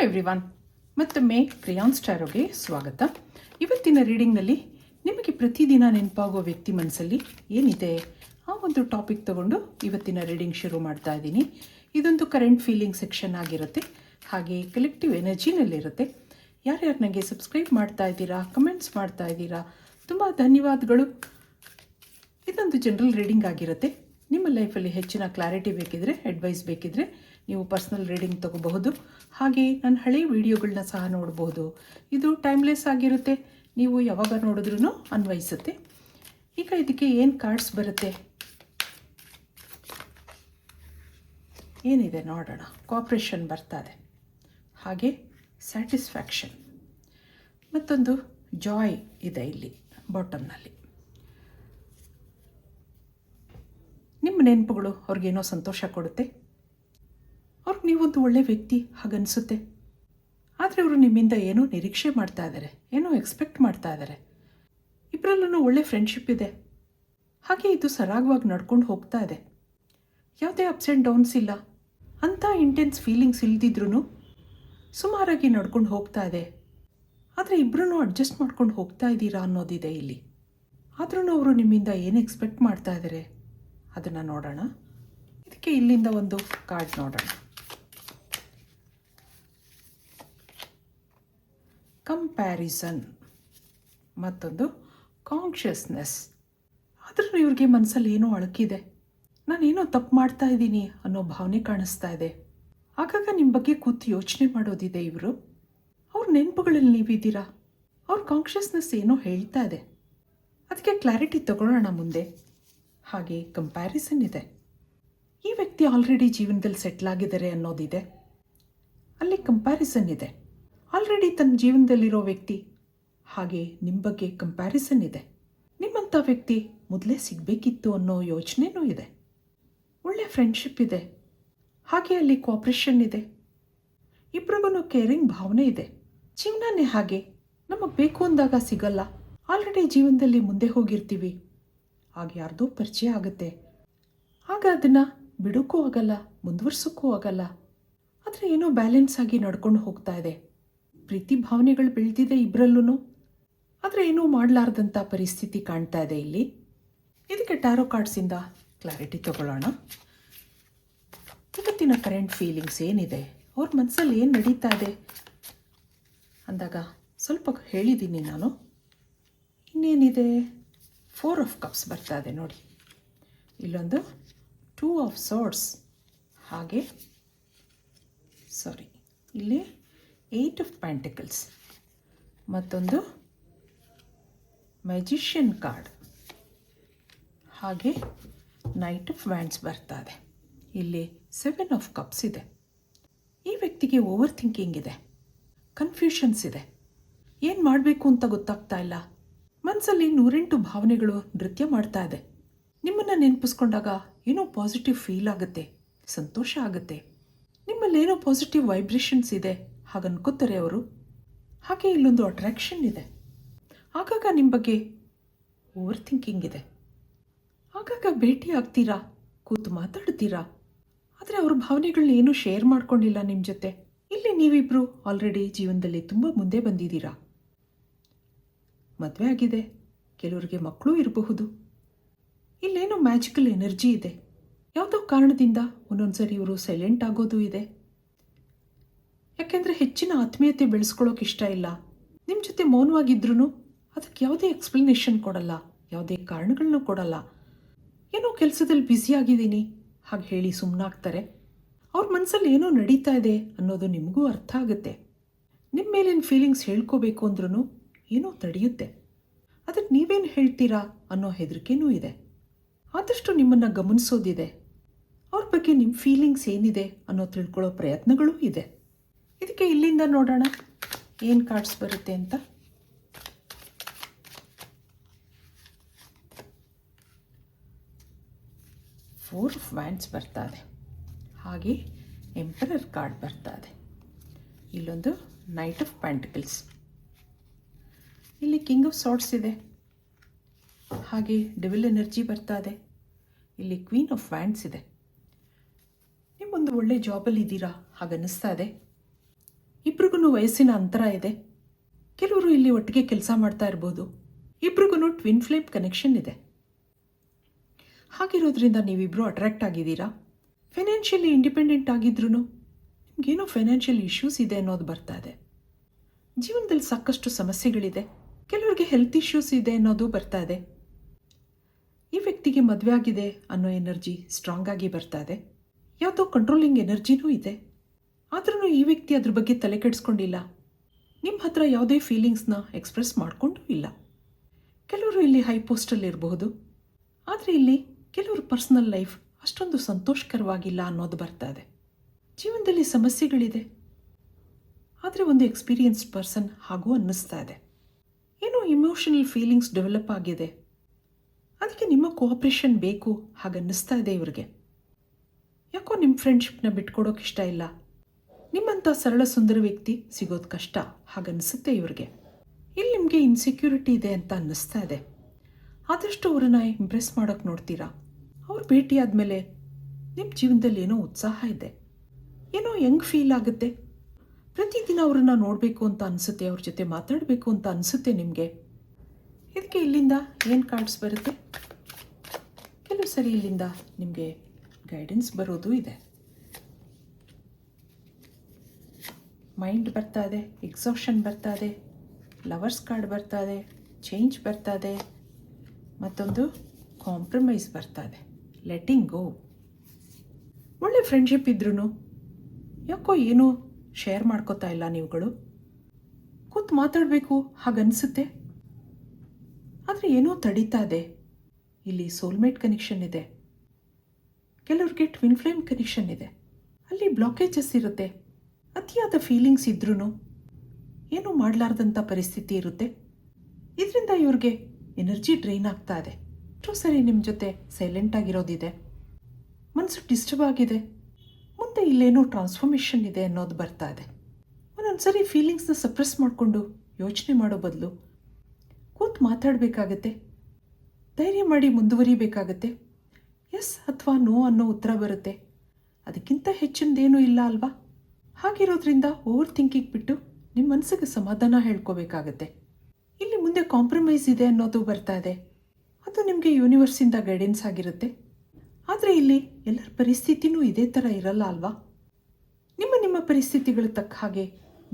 Everyone, ಮತ್ತೊಮ್ಮೆ ಕ್ರಿಯಾನ್ಸ್ ಟಾರೋಗೆ ಸ್ವಾಗತ. ಇವತ್ತಿನ ರೀಡಿಂಗ್ನಲ್ಲಿ ನಿಮಗೆ ಪ್ರತಿದಿನ ನೆನಪಾಗುವ ವ್ಯಕ್ತಿ ಮನಸ್ಸಲ್ಲಿ ಏನಿದೆ ಆ ಒಂದು ಟಾಪಿಕ್ ತಗೊಂಡು ಇವತ್ತಿನ ರೀಡಿಂಗ್ ಶುರು ಮಾಡ್ತಾ ಇದ್ದೀನಿ. ಇದೊಂದು ಕರೆಂಟ್ ಫೀಲಿಂಗ್ ಸೆಕ್ಷನ್ ಆಗಿರುತ್ತೆ, ಹಾಗೆ ಕಲೆಕ್ಟಿವ್ ಎನರ್ಜಿನಲ್ಲಿರುತ್ತೆ. ಯಾರ್ಯಾರು ನನಗೆ ಸಬ್ಸ್ಕ್ರೈಬ್ ಮಾಡ್ತಾ ಇದ್ದೀರಾ, ಕಮೆಂಟ್ಸ್ ಮಾಡ್ತಾ ಇದ್ದೀರಾ, ತುಂಬ ಧನ್ಯವಾದಗಳು. ಇದೊಂದು ಜನರಲ್ ರೀಡಿಂಗ್ ಆಗಿರುತ್ತೆ. ನಿಮ್ಮ ಲೈಫಲ್ಲಿ ಹೆಚ್ಚಿನ ಕ್ಲಾರಿಟಿ ಬೇಕಿದ್ರೆ, ಅಡ್ವೈಸ್ ಬೇಕಿದ್ರೆ ನೀವು ಪರ್ಸ್ನಲ್ ರೀಡಿಂಗ್ ತಗೋಬಹುದು. ಹಾಗೆ ನನ್ನ ಹಳೆಯ ವಿಡಿಯೋಗಳನ್ನ ಸಹ ನೋಡಬಹುದು. ಇದು ಟೈಮ್ಲೆಸ್ ಆಗಿರುತ್ತೆ, ನೀವು ಯಾವಾಗ ನೋಡಿದ್ರೂ ಅನ್ವಯಿಸುತ್ತೆ. ಈಗ ಇದಕ್ಕೆ ಏನು ಕಾರ್ಡ್ಸ್ ಬರುತ್ತೆ, ಏನಿದೆ ನೋಡೋಣ. ಕೋಆಪ್ರೇಷನ್ ಬರ್ತಾಯಿದೆ, ಹಾಗೆ ಸ್ಯಾಟಿಸ್ಫ್ಯಾಕ್ಷನ್, ಮತ್ತೊಂದು ಜಾಯ್ ಇದೆ ಇಲ್ಲಿ ಬಾಟಮ್ನಲ್ಲಿ. ನಿಮ್ಮ ನೆನಪುಗಳು ಅವ್ರಿಗೇನೋ ಸಂತೋಷ ಕೊಡುತ್ತೆ, ಅವ್ರಿಗೆ ನೀವೊಂದು ಒಳ್ಳೆ ವ್ಯಕ್ತಿ ಹಾಗನ್ನಿಸುತ್ತೆ. ಆದರೆ ಅವರು ನಿಮ್ಮಿಂದ ಏನೋ ನಿರೀಕ್ಷೆ ಮಾಡ್ತಾ ಇದ್ದಾರೆ, ಏನೋ ಎಕ್ಸ್ಪೆಕ್ಟ್ ಮಾಡ್ತಾ ಇದ್ದಾರೆ. ಇಬ್ಬರಲ್ಲೂ ಒಳ್ಳೆ ಫ್ರೆಂಡ್ಶಿಪ್ ಇದೆ, ಹಾಗೆ ಇದು ಸರಾಗವಾಗಿ ನಡ್ಕೊಂಡು ಹೋಗ್ತಾ ಇದೆ. ಯಾವುದೇ ಅಪ್ಸ್ ಆ್ಯಂಡ್ ಡೌನ್ಸ್ ಇಲ್ಲ, ಅಂಥ ಇಂಟೆನ್ಸ್ ಫೀಲಿಂಗ್ಸ್ ಇಲ್ದಿದ್ರೂ ಸುಮಾರಾಗಿ ನಡ್ಕೊಂಡು ಹೋಗ್ತಾ ಇದೆ. ಆದರೆ ಇಬ್ಬರೂ ಅಡ್ಜಸ್ಟ್ ಮಾಡ್ಕೊಂಡು ಹೋಗ್ತಾ ಇದ್ದೀರಾ ಅನ್ನೋದಿದೆ ಇಲ್ಲಿ. ಆದ್ರೂ ಅವರು ನಿಮ್ಮಿಂದ ಏನು ಎಕ್ಸ್ಪೆಕ್ಟ್ ಮಾಡ್ತಾ ಇದ್ದಾರೆ ಅದನ್ನು ನೋಡೋಣ. ಇದಕ್ಕೆ ಇಲ್ಲಿಂದ ಒಂದು ಕಾರ್ಡ್ ನೋಡೋಣ. ಕಂಪ್ಯಾರಿಸನ್, ಮತ್ತೊಂದು ಕಾನ್ಷಿಯಸ್ನೆಸ್. ಆದ್ರೂ ಇವ್ರಿಗೆ ಮನಸ್ಸಲ್ಲಿ ಏನೋ ಅಳುಕಿದೆ, ನಾನೇನೋ ತಪ್ಪು ಮಾಡ್ತಾ ಇದ್ದೀನಿ ಅನ್ನೋ ಭಾವನೆ ಕಾಣಿಸ್ತಾ ಇದೆ. ಆಗಾಗ ನಿಮ್ಮ ಬಗ್ಗೆ ಕೂತು ಯೋಚನೆ ಮಾಡೋದಿದೆ. ಇವರು ಅವ್ರ ನೆನಪುಗಳಲ್ಲಿ ನೀವಿದ್ದೀರಾ, ಅವ್ರ ಕಾನ್ಷಿಯಸ್ನೆಸ್ ಏನೋ ಹೇಳ್ತಾ ಇದೆ. ಅದಕ್ಕೆ ಕ್ಲಾರಿಟಿ ತಗೊಳ್ಳೋಣ ಮುಂದೆ. ಹಾಗೆ ಕಂಪ್ಯಾರಿಸನ್ ಇದೆ. ಈ ವ್ಯಕ್ತಿ ಆಲ್ರೆಡಿ ಜೀವನದಲ್ಲಿ ಸೆಟ್ಲ್ ಆಗಿದ್ದಾರೆ ಅನ್ನೋದಿದೆ. ಅಲ್ಲಿ ಕಂಪ್ಯಾರಿಸನ್ ಇದೆ, ಆಲ್ರೆಡಿ ತನ್ನ ಜೀವನದಲ್ಲಿರೋ ವ್ಯಕ್ತಿ. ಹಾಗೆ ನಿಮ್ಮ ಬಗ್ಗೆ ಕಂಪ್ಯಾರಿಸನ್ ಇದೆ. ನಿಮ್ಮಂಥ ವ್ಯಕ್ತಿ ಮೊದಲೇ ಸಿಗಬೇಕಿತ್ತು ಅನ್ನೋ ಯೋಚನೆಯೂ ಇದೆ. ಒಳ್ಳೆ ಫ್ರೆಂಡ್ಶಿಪ್ ಇದೆ, ಹಾಗೆ ಅಲ್ಲಿ ಕೋಆಪ್ರೇಷನ್ ಇದೆ. ಇಬ್ರಿಗೂ ಕೇರಿಂಗ್ ಭಾವನೆ ಇದೆ. ಜೀವನನೇ ಹಾಗೆ, ನಮಗೆ ಬೇಕು ಅಂದಾಗ ಸಿಗಲ್ಲ. ಆಲ್ರೆಡಿ ಜೀವನದಲ್ಲಿ ಮುಂದೆ ಹೋಗಿರ್ತೀವಿ, ಆಗ ಯಾರ್ದೋ ಪರಿಚಯ ಆಗುತ್ತೆ. ಆಗ ಅದನ್ನು ಬಿಡೋಕ್ಕೂ ಆಗಲ್ಲ, ಮುಂದುವರ್ಸೋಕ್ಕೂ ಆಗಲ್ಲ. ಆದರೆ ಏನೋ ಬ್ಯಾಲೆನ್ಸ್ ಆಗಿ ನಡ್ಕೊಂಡು ಹೋಗ್ತಾ ಇದೆ. ಪ್ರೀತಿ ಭಾವನೆಗಳು ಬೆಳೆದಿದೆ ಇಬ್ಬರಲ್ಲೂ, ಆದರೆ ಏನೂ ಮಾಡಲಾರ್ದಂಥ ಪರಿಸ್ಥಿತಿ ಕಾಣ್ತಾ ಇದೆ ಇಲ್ಲಿ. ಇದಕ್ಕೆ ಟ್ಯಾರೋ ಕಾರ್ಡ್ಸಿಂದ ಕ್ಲಾರಿಟಿ ತಗೊಳ್ಳೋಣ. ಇವತ್ತಿನ ಕರೆಂಟ್ ಫೀಲಿಂಗ್ಸ್ ಏನಿದೆ, ಅವ್ರ ಮನಸ್ಸಲ್ಲಿ ಏನು ನಡೀತಾ ಇದೆ ಅಂದಾಗ ಸ್ವಲ್ಪ ಹೇಳಿದ್ದೀನಿ ನಾನು. ಇನ್ನೇನಿದೆ, 4 ಆಫ್ ಕಪ್ಸ್ ಬರ್ತಾ ಇದೆ ನೋಡಿ. ಇಲ್ಲೊಂದು 2 ಆಫ್ ಸೋರ್ಡ್ಸ್, ಹಾಗೆ ಇಲ್ಲಿ 8 ಆಫ್ ಪ್ಯಾಂಟಿಕಲ್ಸ್, ಮತ್ತೊಂದು ಮ್ಯಾಜಿಷಿಯನ್ ಕಾರ್ಡ್, ಹಾಗೆ ನೈಟ್ ಆಫ್ ವ್ಯಾಂಡ್ಸ್ ಬರ್ತಾ ಇದೆ. ಇಲ್ಲಿ 7 ಆಫ್ ಕಪ್ಸ್ ಇದೆ. ಈ ವ್ಯಕ್ತಿಗೆ ಓವರ್ ಥಿಂಕಿಂಗ್ ಇದೆ, ಕನ್ಫ್ಯೂಷನ್ಸ್ ಇದೆ, ಏನು ಮಾಡಬೇಕು ಅಂತ ಗೊತ್ತಾಗ್ತಾ ಇಲ್ಲ. ಮನಸ್ಸಲ್ಲಿ 108 ಭಾವನೆಗಳು ನೃತ್ಯ ಮಾಡ್ತಾ ಇದೆ. ನಿಮ್ಮನ್ನು ನೆನಪಿಸ್ಕೊಂಡಾಗ ಏನೋ ಪಾಸಿಟಿವ್ ಫೀಲ್ ಆಗುತ್ತೆ, ಸಂತೋಷ ಆಗುತ್ತೆ. ನಿಮ್ಮಲ್ಲಿ ಏನೋ ಪಾಸಿಟಿವ್ ವೈಬ್ರೇಷನ್ಸ್ ಇದೆ ಹಾಗೆ ಅನ್ಕೋತಾರೆ ಅವರು. ಹಾಗೆ ಇಲ್ಲೊಂದು ಅಟ್ರಾಕ್ಷನ್ ಇದೆ. ಆಗಾಗ ನಿಮ್ಮ ಬಗ್ಗೆ ಓವರ್ ಥಿಂಕಿಂಗ್ ಇದೆ. ಆಗಾಗ ಭೇಟಿ ಆಗ್ತೀರಾ, ಕೂತು ಮಾತಾಡ್ತೀರಾ, ಆದರೆ ಅವ್ರ ಭಾವನೆಗಳನ್ನ ಏನೂ ಶೇರ್ ಮಾಡ್ಕೊಂಡಿಲ್ಲ ನಿಮ್ಮ ಜೊತೆ. ಇಲ್ಲಿ ನೀವಿಬ್ಬರು ಆಲ್ರೆಡಿ ಜೀವನದಲ್ಲಿ ತುಂಬ ಮುಂದೆ ಬಂದಿದ್ದೀರಾ. ಮದುವೆ ಆಗಿದೆ, ಕೆಲವರಿಗೆ ಮಕ್ಕಳು ಇರಬಹುದು. ಇಲ್ಲೇನೋ ಮ್ಯಾಜಿಕಲ್ ಎನರ್ಜಿ ಇದೆ. ಯಾವುದೋ ಕಾರಣದಿಂದ ಒಂದೊಂದ್ಸರಿ ಇವರು ಸೈಲೆಂಟ್ ಆಗೋದು ಇದೆ. ಯಾಕೆಂದರೆ ಹೆಚ್ಚಿನ ಆತ್ಮೀಯತೆ ಬೆಳೆಸ್ಕೊಳ್ಳೋಕೆ ಇಷ್ಟ ಇಲ್ಲ. ನಿಮ್ಮ ಜೊತೆ ಮೌನವಾಗಿದ್ರೂ ಅದಕ್ಕೆ ಯಾವುದೇ ಎಕ್ಸ್ಪ್ಲನೇಷನ್ ಕೊಡಲ್ಲ, ಯಾವುದೇ ಕಾರಣಗಳನ್ನೂ ಕೊಡಲ್ಲ. ಏನೋ ಕೆಲಸದಲ್ಲಿ ಬ್ಯುಸಿಯಾಗಿದ್ದೀನಿ ಹಾಗೆ ಹೇಳಿ ಸುಮ್ಮನಾಗ್ತಾರೆ. ಅವ್ರ ಮನಸ್ಸಲ್ಲಿ ಏನೋ ನಡೀತಾ ಇದೆ ಅನ್ನೋದು ನಿಮಗೂ ಅರ್ಥ ಆಗುತ್ತೆ. ನಿಮ್ಮ ಮೇಲಿನ ಫೀಲಿಂಗ್ಸ್ ಹೇಳ್ಕೋಬೇಕು ಅಂದ್ರೂ ಏನೋ ತಡೆಯುತ್ತೆ. ಅದಕ್ಕೆ ನೀವೇನು ಹೇಳ್ತೀರಾ ಅನ್ನೋ ಹೆದರಿಕೆನೂ ಇದೆ. ಆದಷ್ಟು ನಿಮ್ಮನ್ನು ಗಮನಿಸೋದಿದೆ. ಅವ್ರ ಬಗ್ಗೆ ನಿಮ್ಮ ಫೀಲಿಂಗ್ಸ್ ಏನಿದೆ ಅನ್ನೋ ತಿಳ್ಕೊಳ್ಳೋ ಪ್ರಯತ್ನಗಳೂ ಇದೆ. ಇದಕ್ಕೆ ಇಲ್ಲಿಂದ ನೋಡೋಣ ಏನು ಕಾರ್ಡ್ಸ್ ಬರುತ್ತೆ ಅಂತ. ಫೋರ್ ಆಫ್ ವ್ಯಾಂಡ್ಸ್ ಬರ್ತಾ ಇದೆ, ಹಾಗೆ ಎಂಪರರ್ ಕಾರ್ಡ್ ಬರ್ತಾ ಇದೆ. ಇಲ್ಲೊಂದು ನೈಟ್ ಆಫ್ ಪ್ಯಾಂಟಿಕಲ್ಸ್, ಇಲ್ಲಿ ಕಿಂಗ್ ಆಫ್ ಸಾರ್ಡ್ಸ್ ಇದೆ, ಹಾಗೆ ಡೆವಿಲ್ ಎನರ್ಜಿ ಬರ್ತಾ ಇದೆ. ಇಲ್ಲಿ ಕ್ವೀನ್ ಆಫ್ ವ್ಯಾಂಡ್ಸ್ ಇದೆ. ನಿಮ್ಮೊಂದು ಒಳ್ಳೆ ಜಾಬಲ್ಲಿ ಇದ್ದೀರಾ ಹಾಗನ್ನಿಸ್ತಾ ಇದೆ. ಇಬ್ರಿಗೂ ವಯಸ್ಸಿನ ಅಂತರ ಇದೆ. ಕೆಲವರು ಇಲ್ಲಿ ಒಟ್ಟಿಗೆ ಕೆಲಸ ಮಾಡ್ತಾ ಇರ್ಬೋದು. ಇಬ್ರಿಗೂ ಟ್ವಿನ್ ಫ್ಲೇಮ್ ಕನೆಕ್ಷನ್ ಇದೆ. ಹಾಗಿರೋದ್ರಿಂದ ನೀವಿಬ್ಬರು ಅಟ್ರಾಕ್ಟ್ ಆಗಿದ್ದೀರಾ. ಫೈನಾನ್ಷಿಯಲಿ ಇಂಡಿಪೆಂಡೆಂಟ್ ಆಗಿದ್ರೂ ನಿಮಗೇನೋ ಫೈನಾನ್ಷಿಯಲ್ ಇಶ್ಯೂಸ್ ಇದೆ ಅನ್ನೋದು ಬರ್ತಾ ಇದೆ. ಜೀವನದಲ್ಲಿ ಸಾಕಷ್ಟು ಸಮಸ್ಯೆಗಳಿದೆ. ಕೆಲವರಿಗೆ ಹೆಲ್ತ್ ಇಶ್ಯೂಸ್ ಇದೆ ಅನ್ನೋದು ಬರ್ತಾ ಇದೆ. ಈ ವ್ಯಕ್ತಿಗೆ ಮದುವೆ ಆಗಿದೆ ಅನ್ನೋ ಎನರ್ಜಿ ಸ್ಟ್ರಾಂಗ್ ಆಗಿ ಬರ್ತಾ ಇದೆ. ಯಾವುದೋ ಕಂಟ್ರೋಲಿಂಗ್ ಎನರ್ಜಿನೂ ಇದೆ. ಆದ್ರೂ ಈ ವ್ಯಕ್ತಿ ಅದ್ರ ಬಗ್ಗೆ ತಲೆ ಕೆಡಿಸ್ಕೊಂಡಿಲ್ಲ. ನಿಮ್ಮ ಹತ್ರ ಯಾವುದೇ ಫೀಲಿಂಗ್ಸ್ನ ಎಕ್ಸ್ಪ್ರೆಸ್ ಮಾಡಿಕೊಂಡು ಇಲ್ಲ. ಕೆಲವರು ಇಲ್ಲಿ ಹೈ ಪೋಸ್ಟಲ್ಲಿ ಇರಬಹುದು. ಆದರೆ ಇಲ್ಲಿ ಕೆಲವರು ಪರ್ಸ್ನಲ್ ಲೈಫ್ ಅಷ್ಟೊಂದು ಸಂತೋಷಕರವಾಗಿಲ್ಲ ಅನ್ನೋದು ಬರ್ತಾ ಇದೆ. ಜೀವನದಲ್ಲಿ ಸಮಸ್ಯೆಗಳಿದೆ. ಆದರೆ ಒಂದು ಎಕ್ಸ್ಪೀರಿಯನ್ಸ್ಡ್ ಪರ್ಸನ್ ಹಾಗೂ ಅನ್ನಿಸ್ತಾ ಇದೆ. ಏನೋ ಇಮೋಷನಲ್ ಫೀಲಿಂಗ್ಸ್ ಡೆವಲಪ್ ಆಗಿದೆ. ಅದಕ್ಕೆ ನಿಮ್ಮ ಕೋಆಪ್ರೇಷನ್ ಬೇಕು ಹಾಗನ್ನಿಸ್ತಾ ಇದೆ ಇವ್ರಿಗೆ. ಯಾಕೋ ನಿಮ್ಮ ಫ್ರೆಂಡ್ಶಿಪ್ನ ಬಿಟ್ಕೊಡೋಕೆ ಇಷ್ಟ ಇಲ್ಲ. ನಿಮ್ಮಂಥ ಸರಳ ಸುಂದರ ವ್ಯಕ್ತಿ ಸಿಗೋದು ಕಷ್ಟ ಹಾಗನ್ನಿಸುತ್ತೆ ಇವ್ರಿಗೆ. ಇಲ್ಲಿ ನಿಮಗೆ ಇನ್ಸೆಕ್ಯೂರಿಟಿ ಇದೆ ಅಂತ ಅನ್ನಿಸ್ತಾ ಇದೆ. ಆದಷ್ಟು ಅವರನ್ನು ಇಂಪ್ರೆಸ್ ಮಾಡೋಕ್ಕೆ ನೋಡ್ತೀರಾ. ಅವ್ರು ಭೇಟಿ ಆದಮೇಲೆ ನಿಮ್ಮ ಜೀವನದಲ್ಲಿ ಏನೋ ಉತ್ಸಾಹ ಇದೆ. ಏನೋ ಯಂಗ್ ಫೀಲ್ ಆಗುತ್ತೆ. ಪ್ರತಿದಿನ ಅವ್ರನ್ನ ನೋಡಬೇಕು ಅಂತ ಅನಿಸುತ್ತೆ. ಅವ್ರ ಜೊತೆ ಮಾತಾಡಬೇಕು ಅಂತ ಅನಿಸುತ್ತೆ ನಿಮಗೆ. ಇದಕ್ಕೆ ಇಲ್ಲಿಂದ ಏನು ಕಾರ್ಡ್ಸ್ ಬರುತ್ತೆ? ಕೆಲವು ಸರಿ ಇಲ್ಲಿಂದ ನಿಮಗೆ ಗೈಡೆನ್ಸ್ ಬರೋದು ಇದೆ. ಮೈಂಡ್ ಬರ್ತಾ ಇದೆ, ಎಕ್ಸಾಷನ್ ಬರ್ತಾ ಇದೆ, ಲವರ್ಸ್ ಕಾರ್ಡ್ ಬರ್ತಾ ಇದೆ, ಚೇಂಜ್ ಬರ್ತಾ ಇದೆ, ಮತ್ತೊಂದು ಕಾಂಪ್ರಮೈಸ್ ಬರ್ತಾ ಇದೆ, ಲೆಟ್ಟಿಂಗ್ ಗೋ. ಒಳ್ಳೆ ಫ್ರೆಂಡ್ಶಿಪ್ ಇದ್ರೂ ಯಾಕೋ ಏನೋ ಶೇರ್ ಮಾಡ್ಕೋತಾ ಇಲ್ಲ ನೀವುಗಳು. ಕೂತು ಮಾತಾಡಬೇಕು ಹಾಗನ್ನಿಸುತ್ತೆ. ಆದರೆ ಏನೋ ತಡೀತಾ ಇದೆ. ಇಲ್ಲಿ ಸೋಲ್ಮೇಟ್ ಕನೆಕ್ಷನ್ ಇದೆ. ಕೆಲವ್ರಿಗೆ ಟ್ವಿನ್ ಫ್ಲೇಮ್ ಕನೆಕ್ಷನ್ ಇದೆ. ಅಲ್ಲಿ ಬ್ಲಾಕೇಜಸ್ ಇರುತ್ತೆ. ಅತಿಯಾದ ಫೀಲಿಂಗ್ಸ್ ಇದ್ರೂ ಏನೂ ಮಾಡಲಾರ್ದಂಥ ಪರಿಸ್ಥಿತಿ ಇರುತ್ತೆ. ಇದರಿಂದ ಇವ್ರಿಗೆ ಎನರ್ಜಿ ಡ್ರೈನ್ ಆಗ್ತಾ ಇದೆ. ಎಷ್ಟೋ ಸರಿ ನಿಮ್ಮ ಜೊತೆ ಸೈಲೆಂಟ್ ಆಗಿರೋದಿದೆ. ಮನಸ್ಸು ಡಿಸ್ಟರ್ಬ್ ಆಗಿದೆ. ಮುಂದೆ ಇಲ್ಲೇನೋ ಟ್ರಾನ್ಸ್ಫಾರ್ಮೇಷನ್ ಇದೆ ಅನ್ನೋದು ಬರ್ತಾ ಇದೆ. ಒಂದೊಂದು ಸರಿ ಫೀಲಿಂಗ್ಸ್ನ ಸಪ್ರೆಸ್ ಮಾಡಿಕೊಂಡು ಯೋಚನೆ ಮಾಡೋ ಬದಲು ಕೂತು ಮಾತಾಡಬೇಕಾಗತ್ತೆ. ಧೈರ್ಯ ಮಾಡಿ ಮುಂದುವರಿಬೇಕಾಗತ್ತೆ. ಎಸ್ ಅಥವಾ ನೋ ಅನ್ನೋ ಉತ್ತರ ಬರುತ್ತೆ. ಅದಕ್ಕಿಂತ ಹೆಚ್ಚಿನದೇನೂ ಇಲ್ಲ ಅಲ್ವಾ? ಹಾಗಿರೋದ್ರಿಂದ ಓವರ್ ಥಿಂಕಿಂಗ್ ಬಿಟ್ಟು ನಿಮ್ಮ ಮನಸ್ಸಿಗೆ ಸಮಾಧಾನ ಹೇಳ್ಕೋಬೇಕಾಗತ್ತೆ. ಇಲ್ಲಿ ಮುಂದೆ ಕಾಂಪ್ರಮೈಸ್ ಇದೆ ಅನ್ನೋದು ಬರ್ತಾ ಇದೆ. ಅದು ನಿಮಗೆ ಯೂನಿವರ್ಸಿಂದ ಗೈಡೆನ್ಸ್ ಆಗಿರುತ್ತೆ. ಆದರೆ ಇಲ್ಲಿ ಎಲ್ಲರ ಪರಿಸ್ಥಿತಿನೂ ಇದೇ ಥರ ಇರಲ್ಲ ಅಲ್ವಾ? ನಿಮ್ಮ ಪರಿಸ್ಥಿತಿಗಳ ತಕ್ಕ ಹಾಗೆ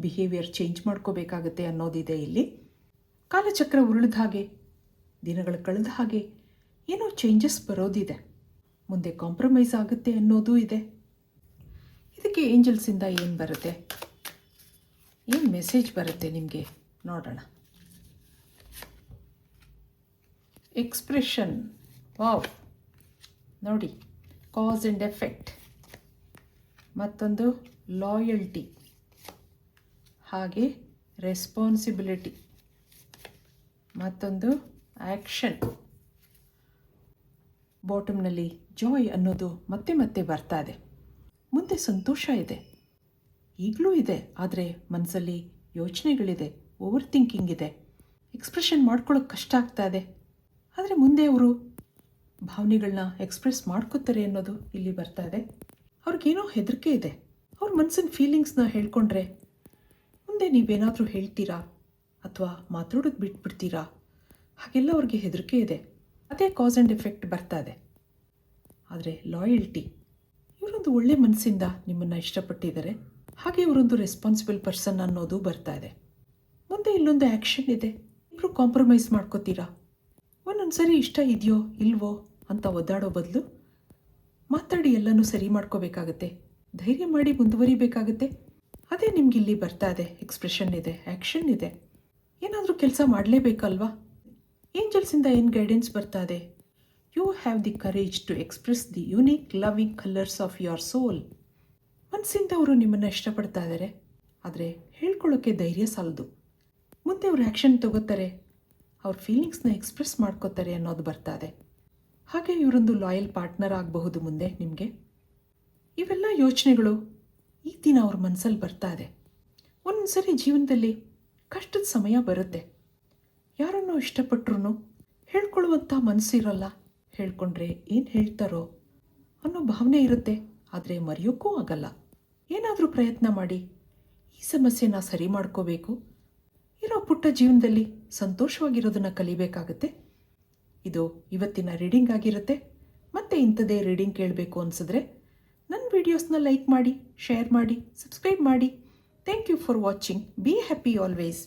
ಬಿಹೇವಿಯರ್ ಚೇಂಜ್ ಮಾಡ್ಕೋಬೇಕಾಗತ್ತೆ ಅನ್ನೋದಿದೆ ಇಲ್ಲಿ. ಕಾಲಚಕ್ರ ಉರುಳಿದ ಹಾಗೆ, ದಿನಗಳು ಕಳೆದ ಹಾಗೆ ಏನೋ ಚೇಂಜಸ್ ಬರೋದಿದೆ. ಮುಂದೆ ಕಾಂಪ್ರಮೈಸ್ ಆಗುತ್ತೆ ಅನ್ನೋದು ಇದೆ. ಇದಕ್ಕೆ ಏಂಜಲ್ಸಿಂದ ಏನು ಬರುತ್ತೆ, ಏನು ಮೆಸೇಜ್ ಬರುತ್ತೆ ನಿಮಗೆ ನೋಡೋಣ. ಎಕ್ಸ್ಪ್ರೆಷನ್, ವಾವ್ ನೋಡಿ, ಕಾಸ್ ಆ್ಯಂಡ್ ಎಫೆಕ್ಟ್, ಮತ್ತೊಂದು ಲಾಯಲ್ಟಿ, ಹಾಗೆ ರೆಸ್ಪಾನ್ಸಿಬಿಲಿಟಿ, ಮತ್ತೊಂದು ಆ್ಯಕ್ಷನ್. ಬಾಟಮ್ನಲ್ಲಿ ಜಾಯ್ ಅನ್ನೋದು ಮತ್ತೆ ಮತ್ತೆ ಬರ್ತಾ ಇದೆ. ಮುಂದೆ ಸಂತೋಷ ಇದೆ, ಈಗಲೂ ಇದೆ. ಆದರೆ ಮನಸ್ಸಲ್ಲಿ ಯೋಚನೆಗಳಿದೆ, ಓವರ್ ಥಿಂಕಿಂಗ್ ಇದೆ, ಎಕ್ಸ್ಪ್ರೆಷನ್ ಮಾಡ್ಕೊಳ್ಳೋಕೆ ಕಷ್ಟ ಆಗ್ತಾ ಇದೆ. ಆದರೆ ಮುಂದೆ ಅವರು ಭಾವನೆಗಳನ್ನ ಎಕ್ಸ್ಪ್ರೆಸ್ ಮಾಡ್ಕೋತಾರೆ ಅನ್ನೋದು ಇಲ್ಲಿ ಬರ್ತಾ ಇದೆ. ಅವ್ರಿಗೇನೋ ಹೆದರಿಕೆ ಇದೆ. ಅವ್ರ ಮನಸ್ಸಿನ ಫೀಲಿಂಗ್ಸ್ನ ಹೇಳ್ಕೊಂಡ್ರೆ ಮುಂದೆ ನೀವೇನಾದರೂ ಹೇಳ್ತೀರಾ ಅಥವಾ ಮಾತಾಡೋದು ಬಿಟ್ಬಿಡ್ತೀರಾ, ಹಾಗೆಲ್ಲ ಅವ್ರಿಗೆ ಹೆದರಿಕೆ ಇದೆ. ಅದೇ ಕಾಸ್ ಆ್ಯಂಡ್ ಎಫೆಕ್ಟ್ ಬರ್ತಾ ಇದೆ. ಆದರೆ ಲಾಯಲ್ಟಿ, ಇವರೊಂದು ಒಳ್ಳೆ ಮನಸ್ಸಿಂದ ನಿಮ್ಮನ್ನು ಇಷ್ಟಪಟ್ಟಿದ್ದಾರೆ. ಹಾಗೆ ಇವರೊಂದು ರೆಸ್ಪಾನ್ಸಿಬಲ್ ಪರ್ಸನ್ ಅನ್ನೋದು ಬರ್ತಾ ಇದೆ. ಮುಂದೆ ಇಲ್ಲೊಂದು ಆ್ಯಕ್ಷನ್ ಇದೆ. ಇಬ್ಬರು ಕಾಂಪ್ರಮೈಸ್ ಮಾಡ್ಕೋತೀರಾ. ಒಂದೊಂದು ಸರಿ ಇಷ್ಟ ಇದೆಯೋ ಇಲ್ವೋ ಅಂತ ಒದ್ದಾಡೋ ಬದಲು ಮಾತಾಡಿ ಎಲ್ಲನೂ ಸರಿ ಮಾಡ್ಕೋಬೇಕಾಗತ್ತೆ. ಧೈರ್ಯ ಮಾಡಿ ಮುಂದುವರಿಬೇಕಾಗತ್ತೆ. ಅದೇ ನಿಮಗಿಲ್ಲಿ ಬರ್ತಾ ಇದೆ. ಎಕ್ಸ್ಪ್ರೆಷನ್ ಇದೆ, ಆ್ಯಕ್ಷನ್ ಇದೆ. ಏನಾದರೂ ಕೆಲಸ ಮಾಡಲೇಬೇಕಲ್ವಾ? ಏಂಜಲ್ಸಿಂದ ಏನು ಗೈಡೆನ್ಸ್ ಬರ್ತಾ ಇದೆ? You have the courage to express the unique loving colours of your soul. ಮನಸ್ಸಿಂದ ಅವರು ನಿಮ್ಮನ್ನು ಇಷ್ಟಪಡ್ತಾ ಇದ್ದಾರೆ. ಆದರೆ ಹೇಳ್ಕೊಳ್ಳೋಕ್ಕೆ ಧೈರ್ಯ ಸಾಲದು. ಮುಂದೆ ಅವರು ಆ್ಯಕ್ಷನ್ ತಗೋತಾರೆ, ಅವ್ರ ಫೀಲಿಂಗ್ಸ್ನ ಎಕ್ಸ್ಪ್ರೆಸ್ ಮಾಡ್ಕೋತಾರೆ ಅನ್ನೋದು ಬರ್ತಾ ಇದೆ. ಹಾಗೆ ಇವರೊಂದು ಲಾಯಲ್ ಪಾರ್ಟ್ನರ್ ಆಗಬಹುದು ಮುಂದೆ ನಿಮಗೆ. ಇವೆಲ್ಲ ಯೋಚನೆಗಳು ಈ ದಿನ ಅವ್ರ ಮನಸ್ಸಲ್ಲಿ ಬರ್ತಾ ಇದೆ. ಒಂದೊಂದು ಸರಿ ಜೀವನದಲ್ಲಿ ಕಷ್ಟದ ಸಮಯ ಬರುತ್ತೆ. ಯಾರನ್ನೋ ಇಷ್ಟಪಟ್ಟರು ಹೇಳ್ಕೊಳ್ಳುವಂಥ ಮನಸ್ಸಿರಲ್ಲ. ಹೇಳ್ಕೊಂಡ್ರೆ ಏನು ಹೇಳ್ತಾರೋ ಅನ್ನೋ ಭಾವನೆ ಇರುತ್ತೆ. ಆದರೆ ಮರೆಯೋಕ್ಕೂ ಆಗಲ್ಲ. ಏನಾದರೂ ಪ್ರಯತ್ನ ಮಾಡಿ ಈ ಸಮಸ್ಯೆನ ಸರಿ ಮಾಡ್ಕೋಬೇಕು, ಇರೋ ಪುಟ್ಟ ಜೀವನದಲ್ಲಿ ಸಂತೋಷವಾಗಿರೋದನ್ನು ಕಲಿಬೇಕಾಗತ್ತೆ. ಇದು ಇವತ್ತಿನ ರೀಡಿಂಗ್ ಆಗಿರುತ್ತೆ. ಮತ್ತೆ ಇಂಥದೇ ರೀಡಿಂಗ್ ಕೇಳಬೇಕು ಅನಿಸಿದ್ರೆ ನನ್ನ ವೀಡಿಯೋಸ್ನ ಲೈಕ್ ಮಾಡಿ, ಶೇರ್ ಮಾಡಿ, ಸಬ್ಸ್ಕ್ರೈಬ್ ಮಾಡಿ. Thank you for watching. Be happy always.